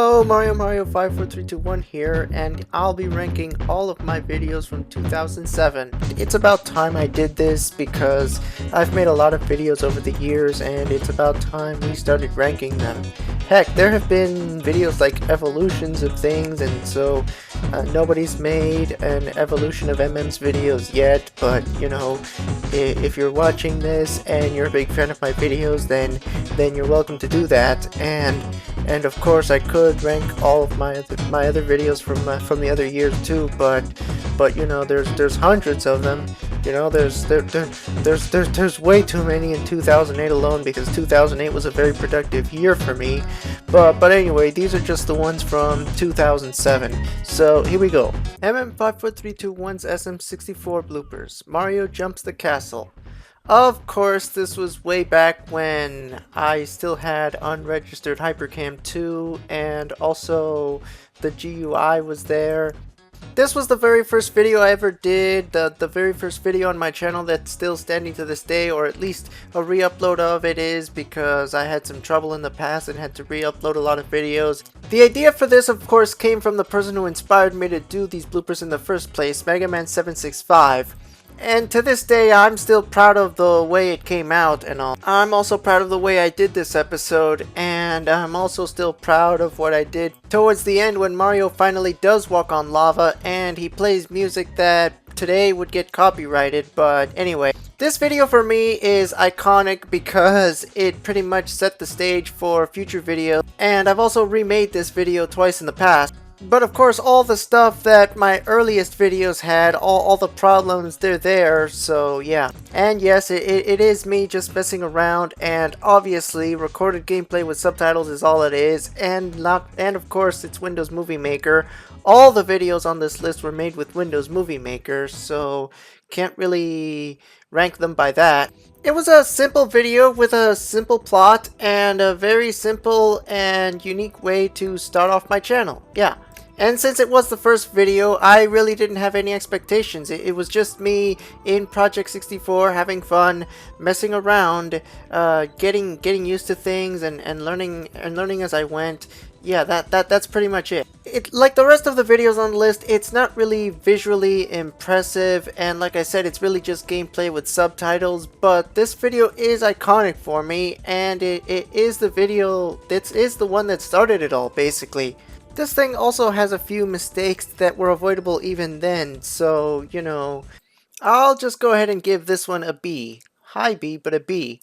Hello, Mario54321 here, and I'll be ranking all of my videos from 2007. It's about time I did this because I've made a lot of videos over the years and it's about time we started ranking them. Heck, there have been videos like evolutions of things, and so nobody's made an evolution of MM's videos yet, but you know, if you're watching this and you're a big fan of my videos, then you're welcome to do that. And of course I could rank all of my other videos from the other years too, but you know, there's hundreds of them. You know, there's way too many in 2008 alone, because 2008 was a very productive year for me. But anyway, these are just the ones from 2007. So here we go. MM54321's SM64 bloopers. Mario jumps the castle. Of course, this was way back when I still had unregistered Hypercam 2, and also the GUI was there. This was the very first video I ever did, the very first video on my channel that's still standing to this day, or at least a re-upload of it is, because I had some trouble in the past and had to re-upload a lot of videos. The idea for this, of course, came from the person who inspired me to do these bloopers in the first place, MegaMan765. And to this day, I'm still proud of the way it came out and all. I'm also proud of the way I did this episode, and I'm also still proud of what I did towards the end when Mario finally does walk on lava and he plays music that today would get copyrighted. But anyway, this video for me is iconic because it pretty much set the stage for future videos, and I've also remade this video twice in the past. But of course, all the stuff that my earliest videos had, all the problems, they're there, so yeah. And yes, it is me just messing around, and obviously recorded gameplay with subtitles is all it is, and of course it's Windows Movie Maker. All the videos on this list were made with Windows Movie Maker, so can't really rank them by that. It was a simple video with a simple plot and a very simple and unique way to start off my channel, yeah. And since it was the first video, I really didn't have any expectations. It was just me in Project 64 having fun, messing around, getting used to things and learning as I went. Yeah, that's pretty much it. Like the rest of the videos on the list, it's not really visually impressive, and like I said, it's really just gameplay with subtitles, but this video is iconic for me, and it is the video that is the one that started it all, basically. This thing also has a few mistakes that were avoidable even then, so, you know, I'll just go ahead and give this one a B. High B, but a B.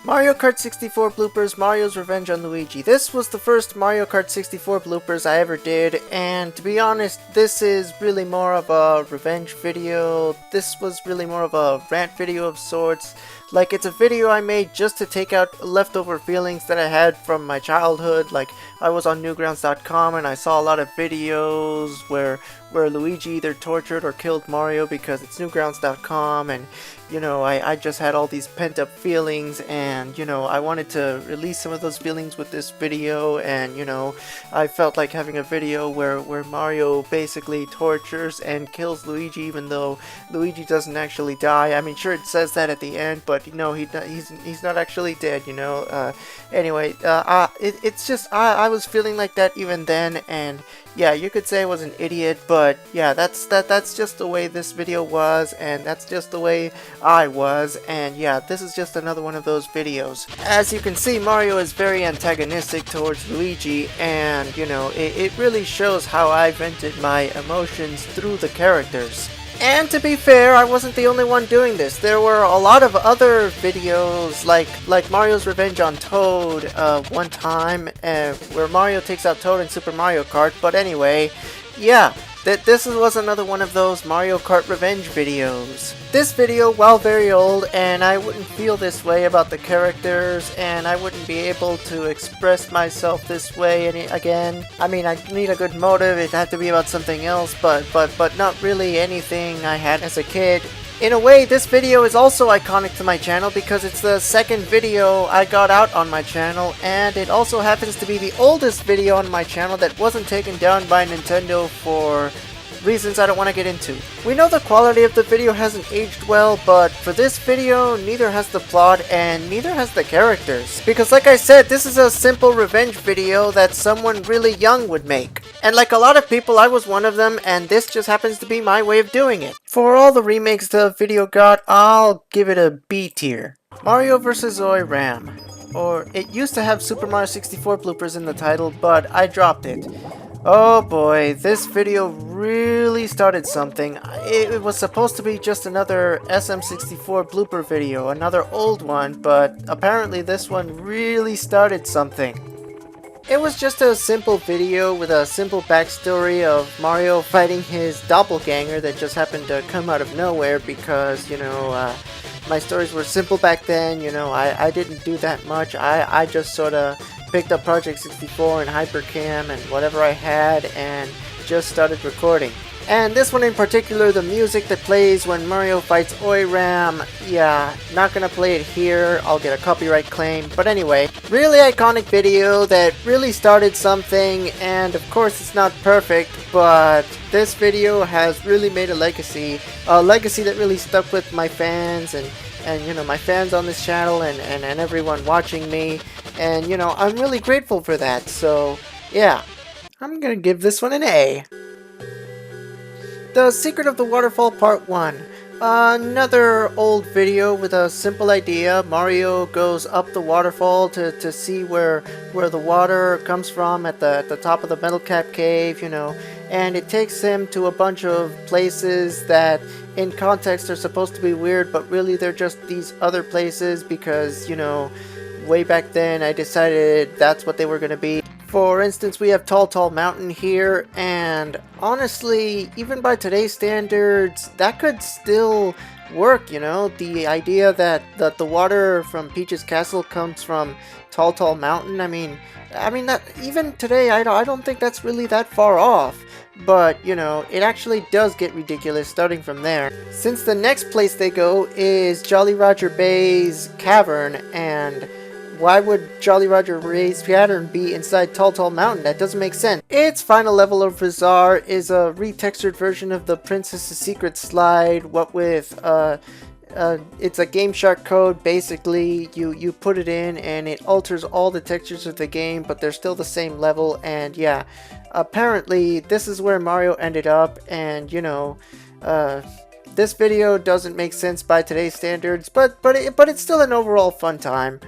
Mario Kart 64 bloopers, Mario's Revenge on Luigi. This was the first Mario Kart 64 bloopers I ever did, and to be honest, this is really more of a revenge video. This was really more of a rant video of sorts. Like, it's a video I made just to take out leftover feelings that I had from my childhood. Like, I was on Newgrounds.com and I saw a lot of videos where Luigi either tortured or killed Mario, because it's Newgrounds.com, and you know, I just had all these pent-up feelings, and you know, I wanted to release some of those feelings with this video, and you know, I felt like having a video where Mario basically tortures and kills Luigi, even though Luigi doesn't actually die. I mean, sure, it says that at the end, but you know, he's not actually dead, you know. Anyway, it's just I was feeling like that even then, and yeah, you could say I was an idiot, but yeah, that's just the way this video was, and that's just the way I was, and yeah, this is just another one of those videos. As you can see, Mario is very antagonistic towards Luigi, and you know, it really shows how I vented my emotions through the characters. And to be fair, I wasn't the only one doing this. There were a lot of other videos, like Mario's Revenge on Toad one time, where Mario takes out Toad in Super Mario Kart. But anyway, yeah, this was another one of those Mario Kart Revenge videos. This video, while very old, and I wouldn't feel this way about the characters, and I wouldn't be able to express myself this way again. I mean, I need a good motive, it had to be about something else, but not really anything I had as a kid. In a way, this video is also iconic to my channel because it's the second video I got out on my channel, and it also happens to be the oldest video on my channel that wasn't taken down by Nintendo for reasons I don't want to get into. We know the quality of the video hasn't aged well, but for this video, neither has the plot and neither has the characters. Because like I said, this is a simple revenge video that someone really young would make. And like a lot of people, I was one of them, and this just happens to be my way of doing it. For all the remakes the video got, I'll give it a B tier. Mario vs. Oiram. Or, it used to have Super Mario 64 bloopers in the title, but I dropped it. Oh boy, this video really started something. It was supposed to be just another SM64 blooper video, another old one, but apparently this one really started something. It was just a simple video with a simple backstory of Mario fighting his doppelganger that just happened to come out of nowhere because, you know, my stories were simple back then. You know, I didn't do that much. I just sort of picked up Project 64 and Hypercam and whatever I had and just started recording. And this one in particular, the music that plays when Mario fights Oiram, yeah, not gonna play it here, I'll get a copyright claim. But anyway, really iconic video that really started something, and of course it's not perfect, but this video has really made a legacy that really stuck with my fans and you know, my fans on this channel and everyone watching me, and you know, I'm really grateful for that. So yeah, I'm gonna give this one an A. The Secret of the Waterfall Part 1. Another old video with a simple idea. Mario goes up the waterfall to see where the water comes from at the top of the metal cap cave, you know, and it takes him to a bunch of places that in context are supposed to be weird, but really they're just these other places because, you know, way back then I decided that's what they were going to be. For instance, we have Tall Mountain here, and honestly, even by today's standards, that could still work, you know? The idea that the water from Peach's Castle comes from Tall Mountain, I mean that even today, I don't think that's really that far off. But, you know, it actually does get ridiculous starting from there. Since the next place they go is Jolly Roger Bay's cavern, and why would Jolly Roger Bay's pattern be inside Tall Mountain? That doesn't make sense. Its final level of Bazaar is a retextured version of the Princess's Secret slide, what with, it's a Game Shark code. Basically, you put it in and it alters all the textures of the game, but they're still the same level, and yeah, apparently this is where Mario ended up, and you know, this video doesn't make sense by today's standards, but it's still an overall fun time.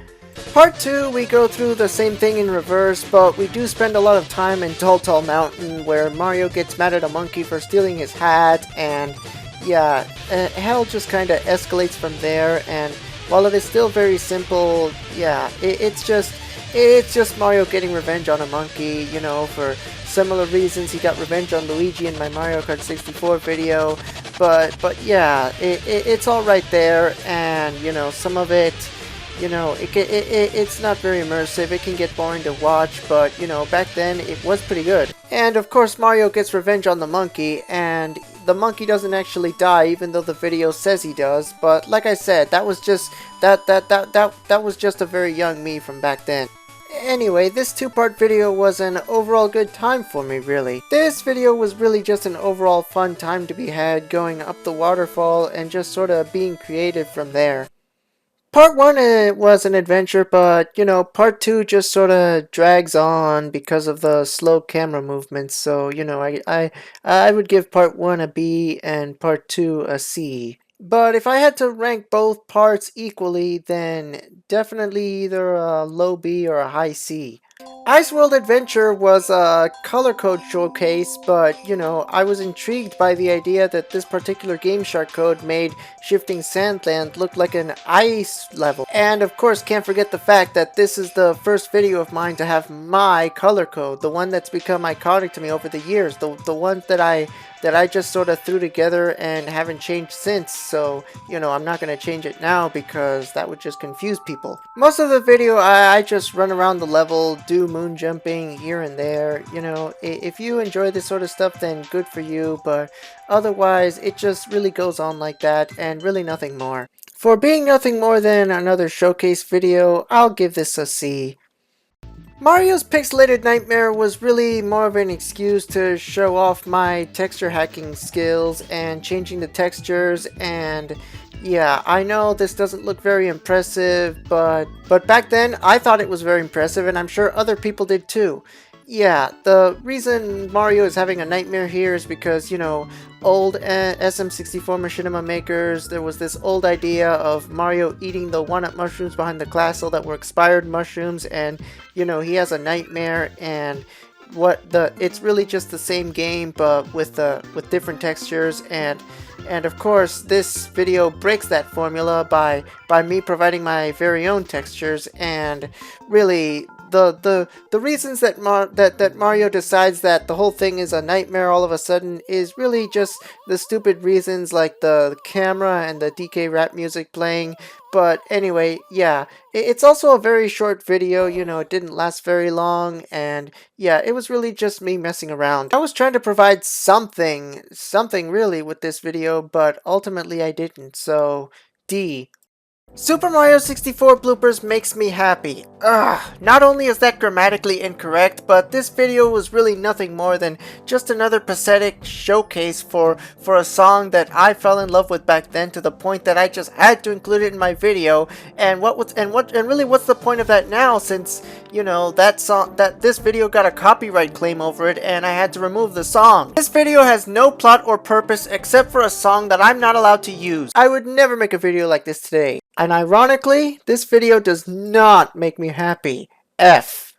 Part 2, we go through the same thing in reverse, but we do spend a lot of time in Tall Mountain where Mario gets mad at a monkey for stealing his hat, and yeah, hell just kind of escalates from there. And while it is still very simple, yeah, it's just Mario getting revenge on a monkey, you know, for similar reasons he got revenge on Luigi in my Mario Kart 64 video, but yeah, it's all right there, and you know, some of it, you know, it's not very immersive. It can get boring to watch, but you know, back then it was pretty good. And of course Mario gets revenge on the monkey, and the monkey doesn't actually die, even though the video says he does. But like I said, that was just that was just a very young me from back then. Anyway, this two-part video was an overall good time for me, really. This video was really just an overall fun time to be had, going up the waterfall and just sort of being creative from there. Part 1 was an adventure, but, you know, Part 2 just sort of drags on because of the slow camera movements, so, you know, I would give Part 1 a B and Part 2 a C. But if I had to rank both parts equally, then definitely either a low B or a high C. Ice World Adventure was a color code showcase, but, you know, I was intrigued by the idea that this particular Game Shark code made Shifting Sandland look like an ice level. And of course, can't forget the fact that this is the first video of mine to have my color code, the one that's become iconic to me over the years, the one that I just sort of threw together and haven't changed since, so, you know, I'm not going to change it now because that would just confuse people. Most of the video, I just run around the level, do moon jumping here and there. You know, if you enjoy this sort of stuff, then good for you, but otherwise, it just really goes on like that, and really nothing more. For being nothing more than another showcase video, I'll give this a C. Mario's Pixelated Nightmare was really more of an excuse to show off my texture hacking skills and changing the textures, and yeah, I know this doesn't look very impressive, but back then I thought it was very impressive, and I'm sure other people did too. Yeah, the reason Mario is having a nightmare here is because, you know, old SM64 machinima makers, there was this old idea of Mario eating the walnut mushrooms behind the castle that were expired mushrooms, and, you know, he has a nightmare, and it's really just the same game but with different textures, and of course this video breaks that formula by me providing my very own textures. And really the reasons that Mario decides that the whole thing is a nightmare all of a sudden is really just the stupid reasons, like the camera and the DK rap music playing. But anyway, yeah, it's also a very short video, you know, it didn't last very long, and yeah, it was really just me messing around. I was trying to provide something really with this video, but ultimately I didn't, so D. Super Mario 64 bloopers makes me happy. Ugh, not only is that grammatically incorrect, but this video was really nothing more than just another pathetic showcase for a song that I fell in love with back then, to the point that I just had to include it in my video. And really what's the point of that now, since, you know, this video got a copyright claim over it and I had to remove the song. This video has no plot or purpose except for a song that I'm not allowed to use. I would never make a video like this today. And ironically, this video does not make me happy. F.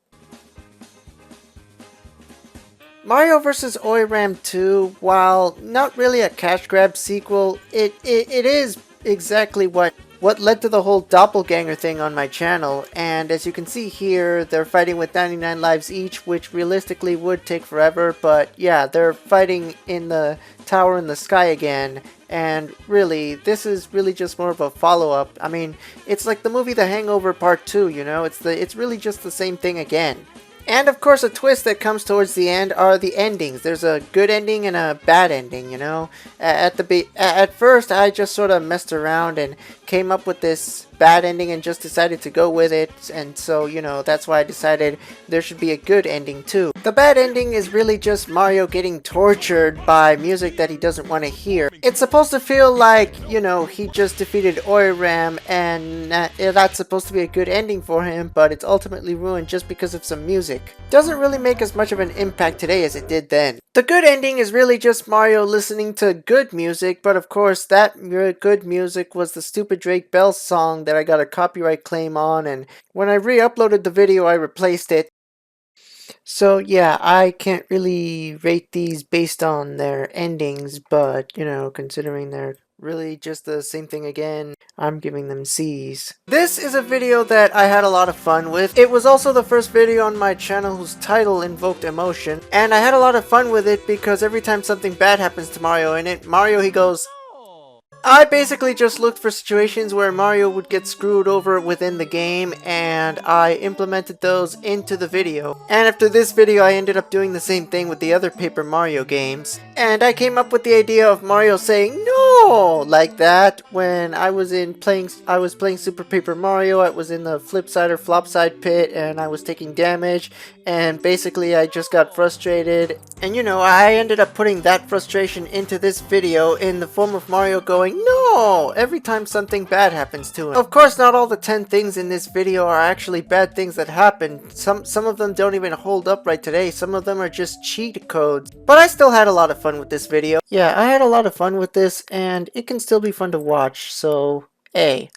Mario vs. Oiram 2, while not really a cash grab sequel, it is exactly what led to the whole doppelganger thing on my channel. And as you can see here, they're fighting with 99 lives each, which realistically would take forever, but yeah, they're fighting in the tower in the sky again. And really, this is really just more of a follow-up. I mean, it's like the movie The Hangover Part 2, you know? It's really just the same thing again. And of course, a twist that comes towards the end are the endings. There's a good ending and a bad ending, you know? At first, I just sort of messed around and came up with this bad ending and just decided to go with it, and so, you know, that's why I decided there should be a good ending too. The bad ending is really just Mario getting tortured by music that he doesn't want to hear. It's supposed to feel like, you know, he just defeated Oiram, and that's supposed to be a good ending for him, but it's ultimately ruined just because of some music. Doesn't really make as much of an impact today as it did then. The good ending is really just Mario listening to good music, but of course that good music was the stupid Drake Bell song that I got a copyright claim on, and when I re-uploaded the video I replaced it. So yeah, I can't really rate these based on their endings, but you know, considering they're really just the same thing again, I'm giving them C's. This is a video that I had a lot of fun with. It was also the first video on my channel whose title invoked emotion, and I had a lot of fun with it because every time something bad happens to Mario in it, he goes, I basically just looked for situations where Mario would get screwed over within the game, and I implemented those into the video. And after this video, I ended up doing the same thing with the other Paper Mario games. And I came up with the idea of Mario saying no like that when I was playing Super Paper Mario. I was in the flip side or flop side pit, and I was taking damage, and basically I just got frustrated. And you know, I ended up putting that frustration into this video in the form of Mario going no every time something bad happens to him. Of course, not all the 10 things in this video are actually bad things that happen. Some of them don't even hold up right today. Some of them are just cheat codes. But I still had a lot of fun with this video. Yeah, I had a lot of fun with this, and it can still be fun to watch, so A.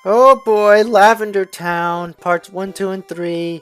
Oh boy, Lavender Town, parts 1, 2, and 3.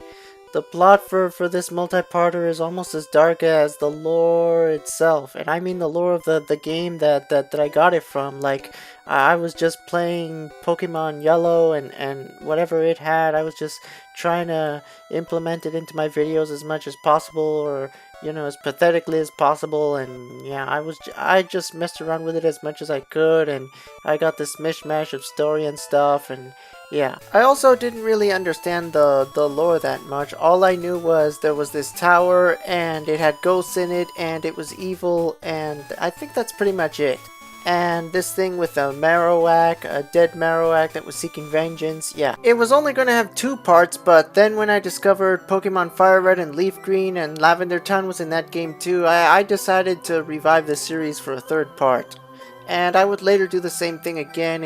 The plot for this multi-parter is almost as dark as the lore itself, and I mean the lore of the game that I got it from. Like, I was just playing Pokemon Yellow and whatever it had, I was just trying to implement it into my videos as much as possible, or you know, as pathetically as possible. And yeah, I just messed around with it as much as I could, and I got this mishmash of story and stuff. And yeah, I also didn't really understand the lore that much. All I knew was there was this tower and it had ghosts in it and it was evil, and I think that's pretty much it. and this thing with a Marowak, a dead Marowak that was seeking vengeance. Yeah, it was only going to have 2 parts, but then when I discovered Pokemon Fire Red and Leaf Green and Lavender Town was in that game too, I decided to revive the series for a 3rd part. And I would later do the same thing again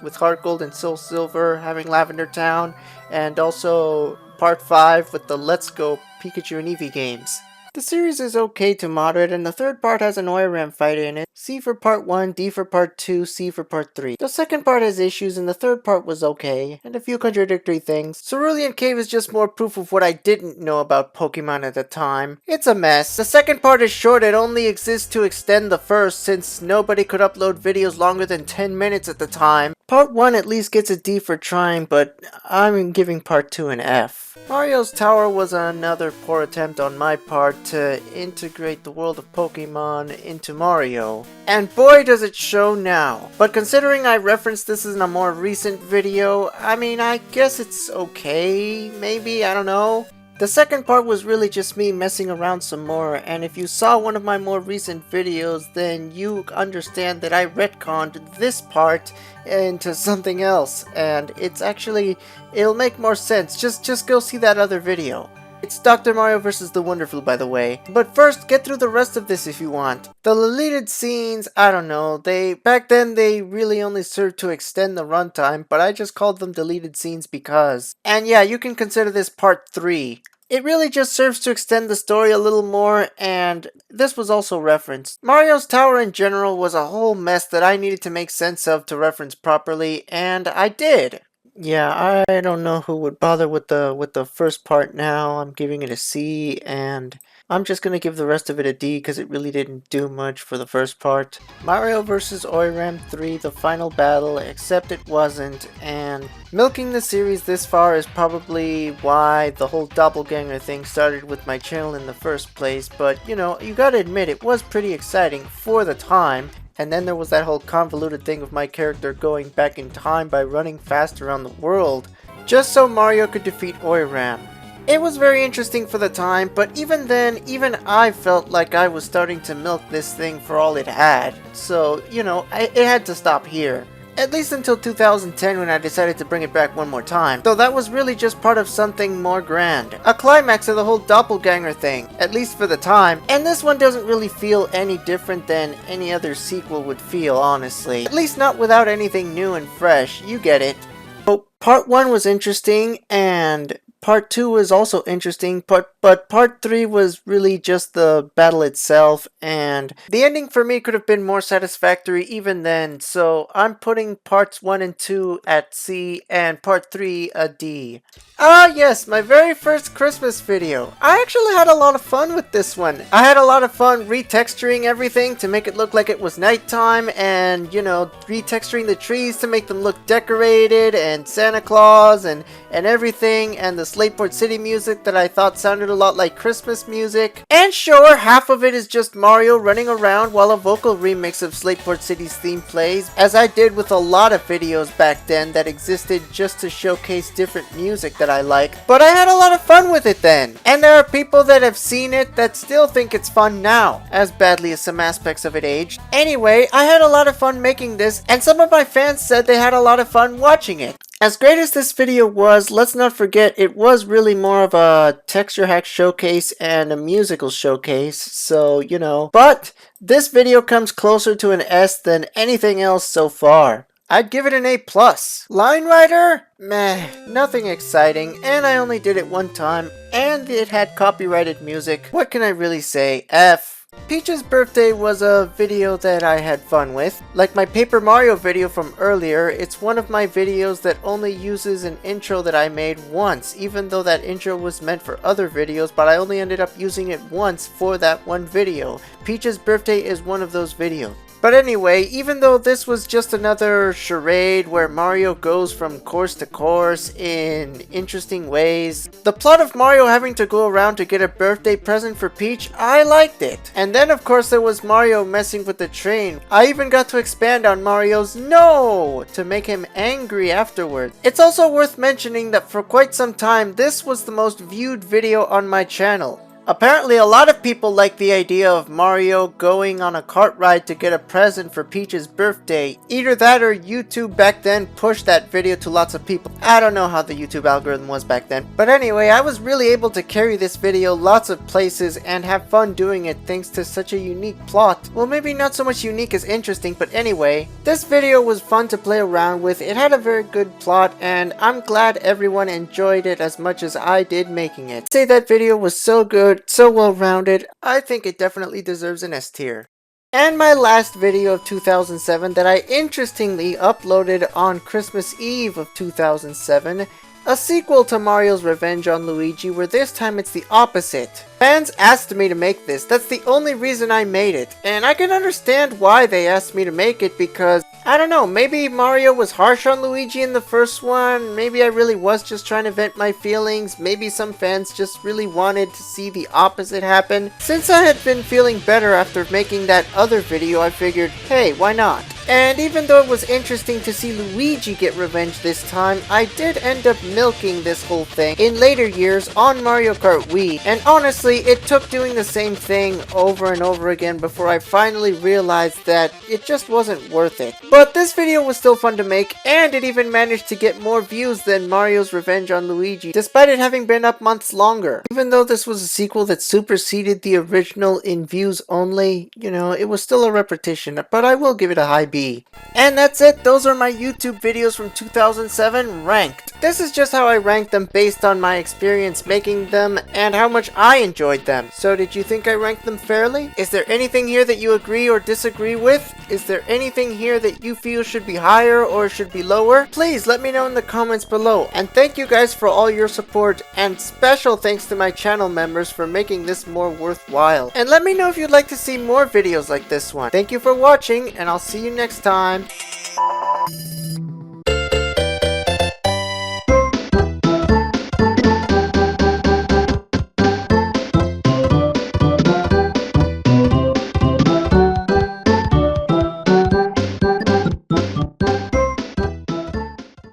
with Heart Gold and Soul Silver, having Lavender Town, and also Part 5 with the Let's Go Pikachu and Eevee games. The series is okay to moderate, and the 3rd part has an Oiram fight in it. C for part 1, D for part 2, C for part 3. The 2nd part has issues, and the 3rd part was okay, and a few contradictory things. Cerulean Cave is just more proof of what I didn't know about Pokemon at the time. It's a mess. The 2nd part is short, it only exists to extend the 1st, since nobody could upload videos longer than 10 minutes at the time. Part 1 at least gets a D for trying, but I'm giving part 2 an F. Mario's Tower was another poor attempt on my part to integrate the world of Pokemon into Mario. And boy does it show now. But considering I referenced this in a more recent video, I mean, I guess it's okay, maybe, I don't know. The 2nd part was really just me messing around some more, and if you saw one of my more recent videos, then you understand that I retconned this part into something else, and it'll make more sense. Just go see that other video. It's Dr. Mario vs. the Wonderful, by the way. But first, get through the rest of this if you want. The deleted scenes, I don't know, back then they really only served to extend the runtime, but I just called them deleted scenes because. And yeah, you can consider this part 3. It really just serves to extend the story a little more, and this was also referenced. Mario's Tower in general was a whole mess that I needed to make sense of to reference properly, and I did. Yeah, I don't know who would bother with the first part now. I'm giving it a C, and I'm just gonna give the rest of it a D because it really didn't do much for the first part. Mario vs. Oiram 3, the final battle, except it wasn't, and milking the series this far is probably why the whole doppelganger thing started with my channel in the first place, but you know, you gotta admit it was pretty exciting for the time. And then there was that whole convoluted thing of my character going back in time by running fast around the world, just so Mario could defeat Oiram. It was very interesting for the time, but even then, even I felt like I was starting to milk this thing for all it had. So, you know, it had to stop here. At least until 2010 when I decided to bring it back one more time. Though that was really just part of something more grand. A climax of the whole doppelganger thing, at least for the time. And this one doesn't really feel any different than any other sequel would feel, honestly. At least not without anything new and fresh, you get it. So, part 1 was interesting, and part 2 was also interesting, but part 3 was really just the battle itself, and the ending for me could have been more satisfactory even then, so I'm putting parts 1 and 2 at C and part 3 a D. Ah yes, my very first Christmas video. I actually had a lot of fun with this one. I had a lot of fun retexturing everything to make it look like it was nighttime, and you know, retexturing the trees to make them look decorated, and Santa Claus and everything, and the Slateport City music that I thought sounded a lot like Christmas music. And sure, half of it is just Mario running around while a vocal remix of Slateport City's theme plays, as I did with a lot of videos back then that existed just to showcase different music that I like. But I had a lot of fun with it then. And there are people that have seen it that still think it's fun now, as badly as some aspects of it aged. Anyway, I had a lot of fun making this, and some of my fans said they had a lot of fun watching it. As great as this video was, let's not forget it was really more of a texture hack showcase and a musical showcase, so you know. But this video comes closer to an S than anything else so far. I'd give it an A+. Linerider? Meh, nothing exciting, and I only did it one time, and it had copyrighted music. What can I really say? F. Peach's birthday was a video that I had fun with. Like my Paper Mario video from earlier, it's one of my videos that only uses an intro that I made once, even though that intro was meant for other videos, but I only ended up using it once for that one video. Peach's birthday is one of those videos. But anyway, even though this was just another charade where Mario goes from course to course in interesting ways, the plot of Mario having to go around to get a birthday present for Peach, I liked it. And then of course there was Mario messing with the train. I even got to expand on Mario's "no" to make him angry afterward. It's also worth mentioning that for quite some time this was the most viewed video on my channel. Apparently a lot of people like the idea of Mario going on a cart ride to get a present for Peach's birthday. Either that or YouTube back then pushed that video to lots of people. I don't know how the YouTube algorithm was back then. But anyway, I was really able to carry this video lots of places and have fun doing it thanks to such a unique plot. Well, maybe not so much unique as interesting, but anyway, this video was fun to play around with. It had a very good plot and I'm glad everyone enjoyed it as much as I did making it. I'd say that video was so good, so well rounded, I think it definitely deserves an S tier. And my last video of 2007 that I interestingly uploaded on Christmas Eve of 2007, a sequel to Mario's Revenge on Luigi, where this time it's the opposite. Fans asked me to make this, that's the only reason I made it, and I can understand why they asked me to make it because, I don't know, maybe Mario was harsh on Luigi in the first one, maybe I really was just trying to vent my feelings, maybe some fans just really wanted to see the opposite happen. Since I had been feeling better after making that other video, I figured, hey, why not? And even though it was interesting to see Luigi get revenge this time, I did end up milking this whole thing in later years on Mario Kart Wii, and honestly, it took doing the same thing over and over again before I finally realized that it just wasn't worth it. But this video was still fun to make, and it even managed to get more views than Mario's Revenge on Luigi, despite it having been up months longer. Even though this was a sequel that superseded the original in views only, you know, it was still a repetition, but I will give it a high B. And that's it, those are my YouTube videos from 2007 ranked. This is just how I ranked them based on my experience making them and how much I enjoyed them. So did you think I ranked them fairly? Is there anything here that you agree or disagree with? Is there anything here that you feel should be higher or should be lower? Please let me know in the comments below. And thank you guys for all your support, and special thanks to my channel members for making this more worthwhile. And let me know if you'd like to see more videos like this one. Thank you for watching, and I'll see you next time.